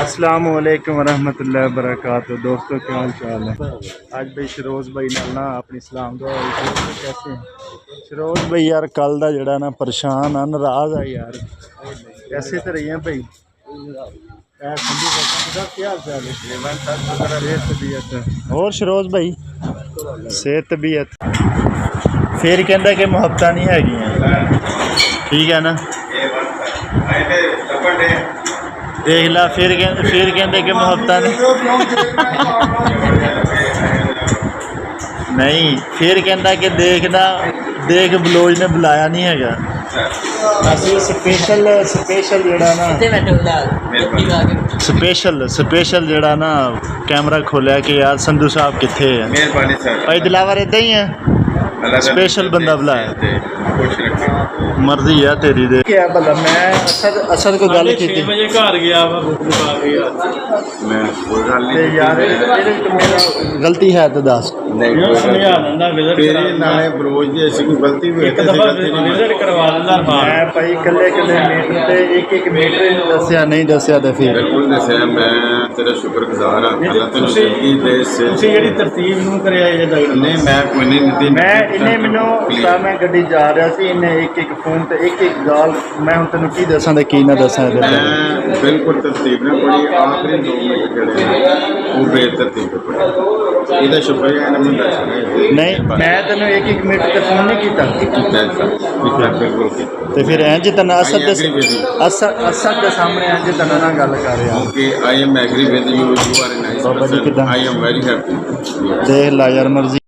अस्सलाम वालेकुम रहमतुल्लाहि वबरकातुहू। दोस्तों क्या हाल चाल है। आज भाई शरोज भाई नाल ना अपनी सलाम दुआ कैसे हैं शरोज भाई। यार कल का जड़ा ना परेशान आ नाराज है यार। कैसे तो रही हैं भाई। और शरोज भाई सेहत तबीयत फिर कहता कि मुहब्बत नहीं है। ठीक है ना देख ला फिर कहते कि मुहब्बत नहीं फिर कहता कि देखना देख बलोच ने बुलाया नहीं हैगा। ਅਸੀਂ ਸਪੈਸ਼ਲ ਜਿਹੜਾ ਨਾ ਸਪੈਸ਼ਲ ਜਿਹੜਾ ਨਾ ਕੈਮਰਾ ਖੋਲਿਆ ਕਿ ਯਾਰ ਸੰਧੂ ਸਾਹਿਬ ਕਿੱਥੇ ਹੈ। ਮਿਹਰਬਾਨੀ ਸਰ ਭਾਈ ਦਿਲਾਵਰ ਇਦਾਂ ਹੀ ਹੈ स्पेशल बंदा बुलाया मर्जी है तेरी दे क्या भला मैं असद को गल की 6 बजे घर गया मैं कोई गल नहीं यार मेरा गलती है तो दस नहीं समझा दिंदा विजिट तेरे नाले बरोज दी ऐसी कोई गलती हुई तो विजिट करवा दिंदा मैं भाई कल्ले मीटर ते एक मीटर दसया नहीं दसया ते फिर बिल्कुल दसया मैं तेरा शुक्रगुजार हां अल्लाह तेनु जिंदगी दे से तुसी जेडी तरतीब नु करया नहीं मैं कोई नहीं मैं इन्हें मैनू मैं गड्डी जा रहा सी इन्हें एक फोन ते एक गाल मैं हुण तैनूं की दसां ते की ना दसां बिल्कुल तरतीब ने बड़ी आखिरी 2 मिनट जड़े वो बेतरतीब पड़ी इहदा शुक्रिया इन्हें मैं दस नहीं मैं तैनूं एक मिनट ते फोन नहीं कीता बिल्कुल ते फिर इंज तना असद दे सामने इंज तना ना गल कर रहा okay I am agree with you are nice बाबा जी किदां आई एम वेरी हैप्पी देख ला यार मर्जी